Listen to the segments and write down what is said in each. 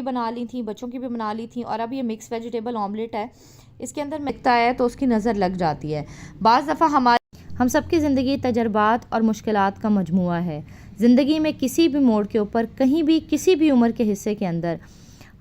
सबकी बना ली थी, बच्चों की भी बना ली थी, और अब ये मिक्स वेजिटेबल ऑमलेट है। इसके अंदर मिलता है तो उसकी नज़र लग जाती है। बाज़ दफ़ा हम सबकी ज़िंदगी तजर्बात और मुश्किलात का मजमुआ है। ज़िंदगी में किसी भी मोड़ के ऊपर, कहीं भी, किसी भी उम्र के हिस्से के अंदर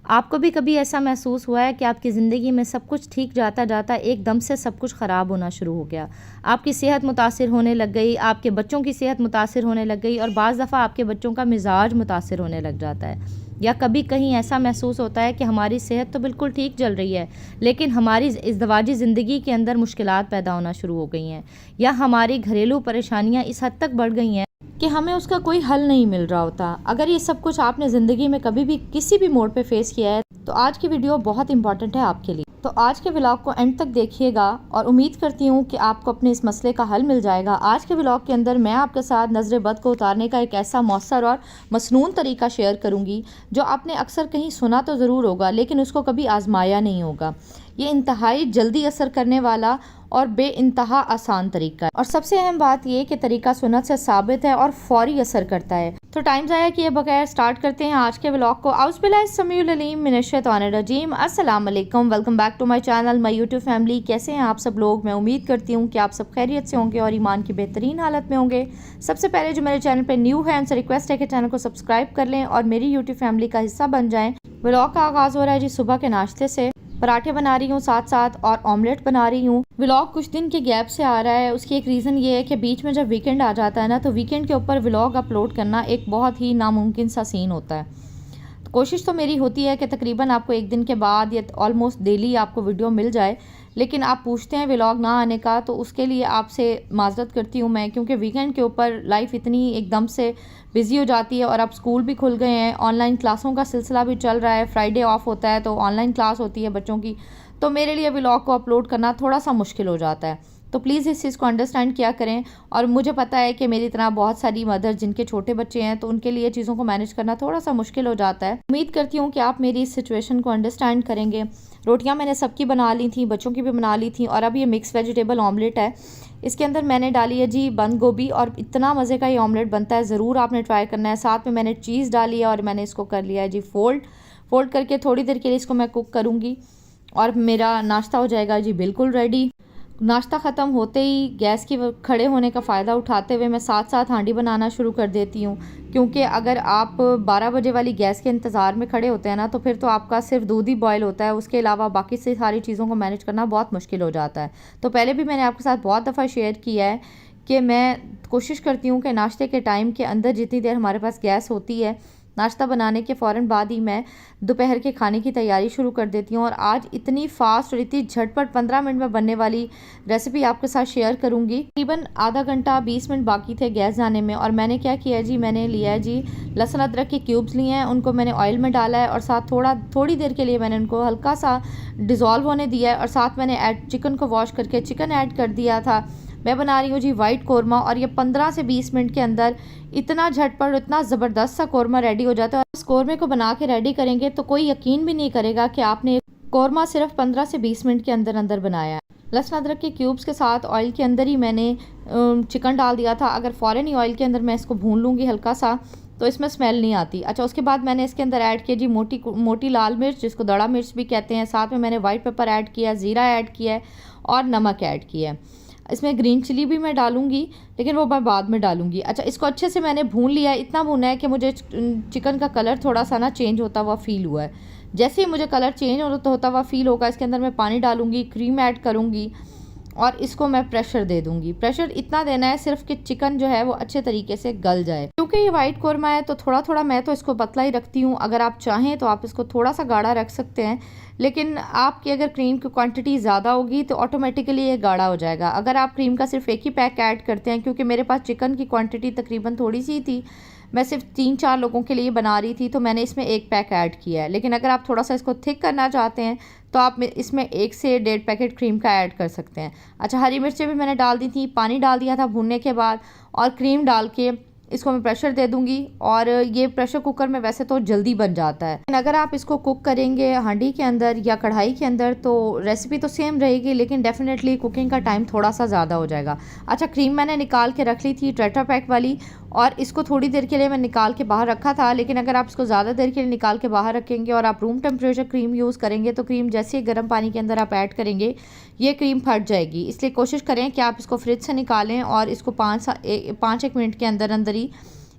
आपको भी कभी ऐसा महसूस हुआ है कि आपकी ज़िंदगी में सब कुछ ठीक जाता जाता एकदम से सब कुछ ख़राब होना शुरू हो गया। आपकी सेहत मुतासिर होने लग गई, आपके बच्चों की सेहत मुतासिर होने लग गई, और बाज़ दफ़ा आपके बच्चों का मिजाज मुतासिर होने लग जाता है। या कभी कहीं ऐसा महसूस होता है कि हमारी सेहत तो बिल्कुल ठीक चल रही है, लेकिन हमारी इज़्दिवाजी ज़िंदगी के अंदर मुश्किलात पैदा होना शुरू हो गई हैं, या हमारी घरेलू परेशानियाँ इस हद तक बढ़ गई हैं कि हमें उसका कोई हल नहीं मिल रहा होता। अगर ये सब कुछ आपने ज़िंदगी में कभी भी किसी भी मोड़ पे फेस किया है तो आज की वीडियो बहुत इंपॉर्टेंट है आपके लिए। तो आज के व्लॉग को एंड तक देखिएगा और उम्मीद करती हूँ कि आपको अपने इस मसले का हल मिल जाएगा। आज के व्लॉग के अंदर मैं आपके साथ नज़र बद को उतारने का एक ऐसा मौसर और मसनून तरीका शेयर करूँगी जो आपने अक्सर कहीं सुना तो ज़रूर होगा, लेकिन उसको कभी आजमाया नहीं होगा। ये इंतहाई जल्दी असर करने वाला और बेइंतहा आसान तरीका है, और सबसे अहम बात यह कि तरीका सुन्नत से साबित है और फौरी असर करता है। तो टाइम ज़ाया किए बगैर स्टार्ट करते हैं आज के व्लॉग को। औज़ुबिल्लाहिस्समीउल-अलीम, अस्सलाम वालेकुम, welcome back to my channel, my YouTube family. कैसे हैं आप सब लोग? मैं उम्मीद करती हूँ कि आप सब खैरियत से होंगे और ईमान की बेहतरीन हालत में होंगे। सबसे पहले जो मेरे चैनल पर न्यू है उनसे रिक्वेस्ट है कि चैनल को सब्सक्राइब कर लें और मेरी यूट्यूब फैमिली का हिस्सा बन जाएँ। व्लॉग का आगाज़ हो रहा है जी सुबह के नाश्ते से। पराठे बना रही हूँ साथ साथ, और ऑमलेट बना रही हूँ। व्लॉग कुछ दिन के गैप से आ रहा है, उसकी एक रीज़न ये है कि बीच में जब वीकेंड आ जाता है ना, तो वीकेंड के ऊपर व्लॉग अपलोड करना एक बहुत ही नामुमकिन सा सीन होता है। तो कोशिश तो मेरी होती है कि तकरीबन आपको एक दिन के बाद या ऑलमोस्ट डेली आपको वीडियो मिल जाए, लेकिन आप पूछते हैं व्लॉग ना आने का, तो उसके लिए आपसे माजरत करती हूँ मैं, क्योंकि वीकेंड के ऊपर लाइफ इतनी एकदम से बिज़ी हो जाती है, और अब स्कूल भी खुल गए हैं, ऑनलाइन क्लासों का सिलसिला भी चल रहा है। फ्राइडे ऑफ होता है तो ऑनलाइन क्लास होती है बच्चों की, तो मेरे लिए व्लॉग को अपलोड करना थोड़ा सा मुश्किल हो जाता है। तो प्लीज़ इस चीज़ को अंडरस्टैंड किया करें। और मुझे पता है कि मेरी तरह बहुत सारी मदर जिनके छोटे बच्चे हैं, तो उनके लिए चीज़ों को मैनेज करना थोड़ा सा मुश्किल हो जाता है। उम्मीद करती हूँ कि आप मेरी इस सिचुएशन को अंडरस्टैंड करेंगे। रोटियां मैंने सबकी बना ली थी, बच्चों की भी बना ली थी, और अब ये मिक्स वेजिटेबल ऑमलेट है। इसके अंदर मैंने डाली है जी बंद गोभी, और इतना मज़े का ये ऑमलेट बनता है, ज़रूर आपने ट्राई करना है। साथ में मैंने चीज़ डाली है और मैंने इसको कर लिया है जी फोल्ड करके थोड़ी देर के लिए इसको मैं कुक करूँगी, और मेरा नाश्ता हो जाएगा जी बिल्कुल रेडी। नाश्ता ख़त्म होते ही गैस की खड़े होने का फ़ायदा उठाते हुए मैं साथ साथ हांडी बनाना शुरू कर देती हूँ, क्योंकि अगर आप 12 बजे वाली गैस के इंतज़ार में खड़े होते हैं ना, तो फिर तो आपका सिर्फ दूध ही बॉयल होता है, उसके अलावा बाकी से सारी चीज़ों को मैनेज करना बहुत मुश्किल हो जाता है। तो पहले भी मैंने आपके साथ बहुत दफ़ा शेयर किया है कि मैं कोशिश करती हूँ कि नाश्ते के टाइम के अंदर जितनी देर हमारे पास गैस होती है, नाश्ता बनाने के फ़ौरन बाद ही मैं दोपहर के खाने की तैयारी शुरू कर देती हूँ। और आज इतनी फास्ट और इतनी झटपट 15 मिनट में बनने वाली रेसिपी आपके साथ शेयर करूँगी। तकरीबन आधा घंटा 20 मिनट बाकी थे गैस जाने में, और मैंने क्या किया जी, मैंने लिया है जी लहसुन अदरक के क्यूब्स लिए हैं, उनको मैंने ऑयल में डाला है, और साथ थोड़ी देर के लिए मैंने उनको हल्का सा डिज़ोल्व होने दिया है, और साथ मैंने चिकन को वॉश करके चिकन ऐड कर दिया था। मैं बना रही हूँ जी वाइट कौरमा, और ये 15 से 20 मिनट के अंदर इतना झटपट, इतना ज़बरदस्त सा कौरमा रेडी हो जाता है। और इस कौरमे को बना के रेडी करेंगे तो कोई यकीन भी नहीं करेगा कि आपने कौरमा सिर्फ 15 से 20 मिनट के अंदर अंदर बनाया है। लहसुन अदरक के क्यूब्स के साथ ऑयल के अंदर ही मैंने चिकन डाल दिया था। अगर फ़ौरन ही ऑयल के अंदर मैं इसको भून लूँगी हल्का सा, तो इसमें स्मेल नहीं आती। अच्छा, उसके बाद मैंने इसके अंदर ऐड किया जी मोटी लाल मिर्च, जिसको दड़ा मिर्च भी कहते हैं। साथ में मैंने वाइट पेपर ऐड किया, ज़ीरा ऐड किया है, और नमक ऐड किया है। इसमें ग्रीन चिली भी मैं डालूंगी, लेकिन वो मैं बाद में डालूंगी। अच्छा, इसको अच्छे से मैंने भून लिया है। इतना भूना है कि मुझे चिकन का कलर थोड़ा सा ना चेंज होता हुआ फील हुआ है। जैसे ही मुझे कलर चेंज होता हुआ फील होगा, इसके अंदर मैं पानी डालूंगी, क्रीम ऐड करूँगी, और इसको मैं प्रेशर दे दूंगी। प्रेशर इतना देना है सिर्फ कि चिकन जो है वो अच्छे तरीके से गल जाए। क्योंकि ये वाइट कौरमा है तो थोड़ा थोड़ा मैं तो इसको पतला ही रखती हूँ। अगर आप चाहें तो आप इसको थोड़ा सा गाढ़ा रख सकते हैं, लेकिन आपकी अगर क्रीम की क्वांटिटी ज़्यादा होगी तो ऑटोमेटिकली ये गाढ़ा हो जाएगा। अगर आप क्रीम का सिर्फ एक ही पैक ऐड करते हैं, क्योंकि मेरे पास चिकन की क्वांटिटी तकरीबन थोड़ी सी थी, मैं सिर्फ 3-4 लोगों के लिए बना रही थी, तो मैंने इसमें एक पैक ऐड किया है। लेकिन अगर आप थोड़ा सा इसको थिक करना चाहते हैं तो आप इसमें 1 से 1.5 पैकेट क्रीम का ऐड कर सकते हैं। अच्छा, हरी मिर्चें भी मैंने डाल दी थी, पानी डाल दिया था भूनने के बाद, और क्रीम डाल के इसको मैं प्रेशर दे दूंगी। और ये प्रेशर कुकर में वैसे तो जल्दी बन जाता है, लेकिन अगर आप इसको कुक करेंगे हांडी के अंदर या कढ़ाई के अंदर तो रेसिपी तो सेम रहेगी, लेकिन डेफिनेटली कुकिंग का टाइम थोड़ा सा ज़्यादा हो जाएगा। अच्छा, क्रीम मैंने निकाल के रख ली थी टेट्रा पैक वाली, और इसको थोड़ी देर के लिए मैं निकाल के बाहर रखा था, लेकिन अगर आप इसको ज़्यादा देर के लिए निकाल के बाहर रखेंगे और आप रूम टेम्परेचर क्रीम यूज़ करेंगे तो क्रीम जैसे ही गर्म पानी के अंदर आप ऐड करेंगे ये क्रीम फट जाएगी। इसलिए कोशिश करें कि आप इसको फ्रिज से निकालें और इसको 5-1 मिनट के अंदर अंदर ही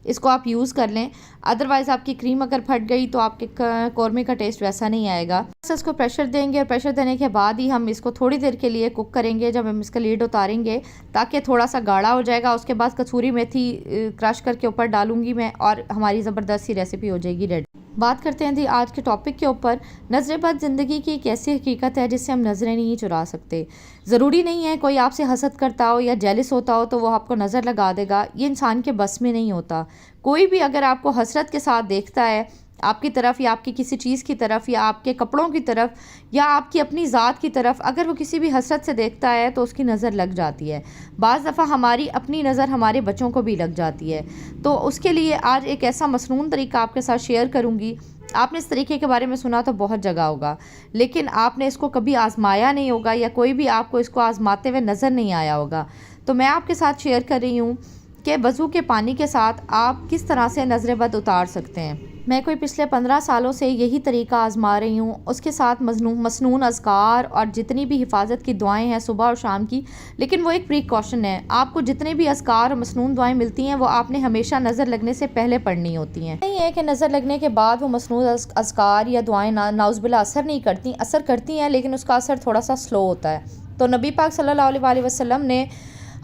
इसको आप यूज़ कर लें। अदरवाइज़ आपकी क्रीम अगर फट गई तो आपके कौरमे का टेस्ट वैसा नहीं आएगा। इसको प्रेशर देंगे और प्रेशर देने के बाद ही हम इसको थोड़ी देर के लिए कुक करेंगे, जब हम इसका लीड उतारेंगे ताकि थोड़ा सा गाढ़ा हो जाएगा। उसके बाद कसूरी मेथी क्रश करके ऊपर डालूंगी मैं और हमारी ज़बरदस्त सी रेसिपी हो जाएगी रेडी। बात करते हैं जी आज के टॉपिक के ऊपर। नज़रें बद ज़िंदगी की एक ऐसी हकीकत है जिससे हम नज़रें नहीं चुरा सकते। ज़रूरी नहीं है कोई आपसे हसद करता हो या जेलिस होता हो तो वो आपको नज़र लगा देगा, ये इंसान के बस में नहीं होता। कोई भी अगर आपको हसरत के साथ देखता है आपकी तरफ या आपकी किसी चीज़ की तरफ या आपके कपड़ों की तरफ या आपकी अपनी ज़ात की तरफ, अगर वो किसी भी हसरत से देखता है तो उसकी नज़र लग जाती है। बाज़ दफ़ा हमारी अपनी नज़र हमारे बच्चों को भी लग जाती है। तो उसके लिए आज एक ऐसा मसनून तरीका आपके साथ शेयर करूँगी। आपने इस तरीके के बारे में सुना तो बहुत जगह होगा, लेकिन आपने इसको कभी आज़माया नहीं होगा या कोई भी आपको इसको आज़माते हुए नज़र नहीं आया होगा। तो मैं आपके साथ शेयर कर रही हूँ कि वज़ू के पानी के साथ आप किस तरह से नज़र बद उतार सकते हैं। मैं कोई पिछले 15 सालों से यही तरीका आज़मा रही हूँ। उसके साथ मसनून अज़कार और जितनी भी हिफाजत की दुआएं हैं सुबह और शाम की, लेकिन वो एक प्रिकॉशन है। आपको जितने भी अज़कार और मसनून दुआएं मिलती हैं वो आपने हमेशा नज़र लगने से पहले पढ़नी होती हैं। नहीं है कि नज़र लगने के बाद वो मसनून अज़कार या दुआएं नाउज़ुबिल्लाह असर नहीं करती, असर करती हैं लेकिन उसका असर थोड़ा सा स्लो होता है। तो नबी पाक सल्लल्लाहु अलैहि वसल्लम ने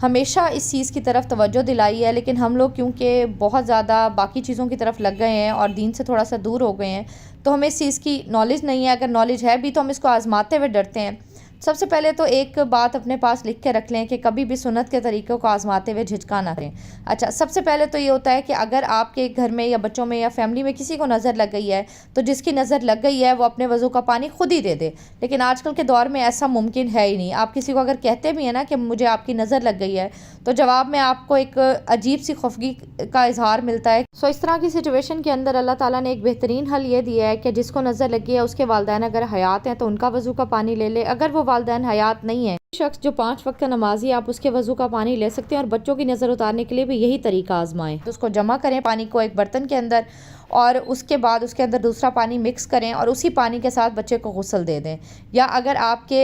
हमेशा इस चीज़ की तरफ तवज्जो दिलाई है, लेकिन हम लोग क्योंकि बहुत ज़्यादा बाकी चीज़ों की तरफ लग गए हैं और दीन से थोड़ा सा दूर हो गए हैं तो हमें इस चीज़ की नॉलेज नहीं है। अगर नॉलेज है भी तो हम इसको आज़माते हुए डरते हैं। सबसे पहले तो एक बात अपने पास लिख के रख लें कि कभी भी सुन्नत के तरीक़ों को आज़माते हुए झिझका ना करें। अच्छा, सबसे पहले तो ये होता है कि अगर आपके घर में या बच्चों में या फैमिली में किसी को नज़र लग गई है तो जिसकी नज़र लग गई है वो अपने वज़ू का पानी खुद ही दे दे। लेकिन आजकल के दौर में ऐसा मुमकिन है ही नहीं। आप किसी को अगर कहते भी हैं ना कि मुझे आपकी नज़र लग गई है तो जवाब में आपको एक अजीब सी खफगी का इजहार मिलता है। सो इस तरह की सिचुएशन के अंदर अल्लाह ताला ने एक बेहतरीन हल ये दिया है कि जिसको नज़र लगी है उसके वालिदैन अगर हयात हैं तो उनका वज़ू का पानी ले ले। अगर वो वालिदैन हयात नहीं है, शख्स जो 5 वक्त का नमाजी, आप उसके वज़ू का पानी ले सकते हैं। और बच्चों की नज़र उतारने के लिए भी यही तरीका आजमाएं। तो उसको जमा करें पानी को एक बर्तन के अंदर और उसके बाद उसके अंदर दूसरा पानी मिक्स करें और उसी पानी के साथ बच्चे को गुस्ल दे दें। या अगर आपके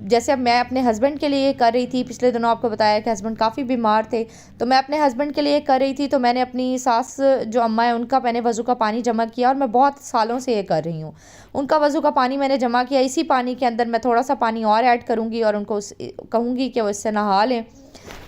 जैसे मैं अपने हस्बैंड के लिए कर रही थी, पिछले दिनों आपको बताया कि हस्बैंड काफ़ी बीमार थे तो मैं अपने हस्बैंड के लिए कर रही थी, तो मैंने अपनी सास जो अम्मा है उनका मैंने वज़ू का पानी जमा किया और मैं बहुत सालों से ये कर रही हूँ। उनका वज़ू का पानी मैंने जमा किया, इसी पानी के अंदर मैं थोड़ा सा पानी और ऐड करूँगी और उनको कहूँगी कि वो इससे नहा लें।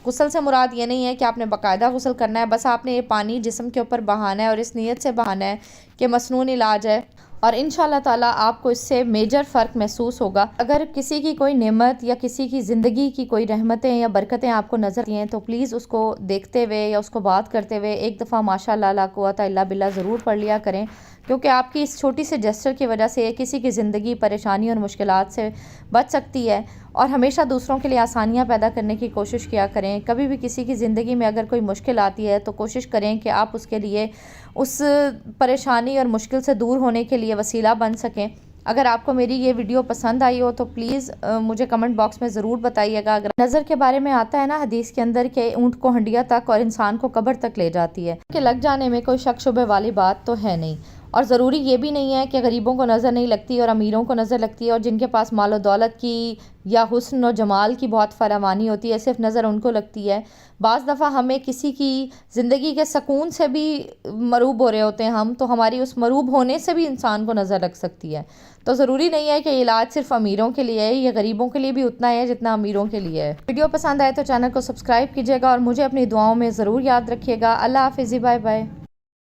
गुस्ल से मुराद ये नहीं है कि आपने बाकायदा गुस्ल करना है, बस आपने ये पानी जिस्म के ऊपर बहाना है और इस नीयत से बहाना है कि मसनून इलाज है और इंशाल्लाह ताला आपको इससे मेजर फ़र्क महसूस होगा। अगर किसी की कोई नेमत या किसी की ज़िंदगी की कोई रहमतें या बरकतें आपको नज़र आती हैं तो प्लीज़ उसको देखते हुए या उसको बात करते हुए एक दफ़ा माशाअल्लाह ला कुव्वता इल्ला बिल्लाह ज़रूर पढ़ लिया करें, क्योंकि आपकी इस छोटी से जेस्चर की वजह से किसी की ज़िंदगी परेशानी और मुश्किलात से बच सकती है। और हमेशा दूसरों के लिए आसानियाँ पैदा करने की कोशिश किया करें। कभी भी किसी की ज़िंदगी में अगर कोई मुश्किल आती है तो कोशिश करें कि आप उसके लिए उस परेशानी और मुश्किल से दूर होने के लिए वसीला बन सकें। अगर आपको मेरी ये वीडियो पसंद आई हो तो प्लीज़ मुझे कमेंट बॉक्स में ज़रूर बताइएगा। अगर नज़र के बारे में आता है ना हदीस के अंदर के ऊँट को हंडिया तक और इंसान को कब्र तक ले जाती है, कि लग जाने में कोई शक शुबे वाली बात तो है नहीं। और ज़रूरी ये भी नहीं है कि गरीबों को नज़र नहीं लगती और अमीरों को नज़र लगती है और जिनके पास मालो दौलत की या हुस्न और जमाल की बहुत फरावानी होती है सिर्फ नज़र उनको लगती है। बाज़ दफ़ा हमें किसी की ज़िंदगी के सुकून से भी मरूब हो रहे होते हैं हम, तो हमारी उस मरूब होने से भी इंसान को नज़र लग सकती है। तो ज़रूरी नहीं है कि इलाज सिर्फ अमीरों के लिए है, या गरीबों के लिए भी उतना है जितना अमीरों के लिए है। वीडियो पसंद आए तो चैनल को सब्सक्राइब कीजिएगा और मुझे अपनी दुआओं में ज़रूर याद रखिएगा। अल्लाह हाफ़िज़, बाय बाय।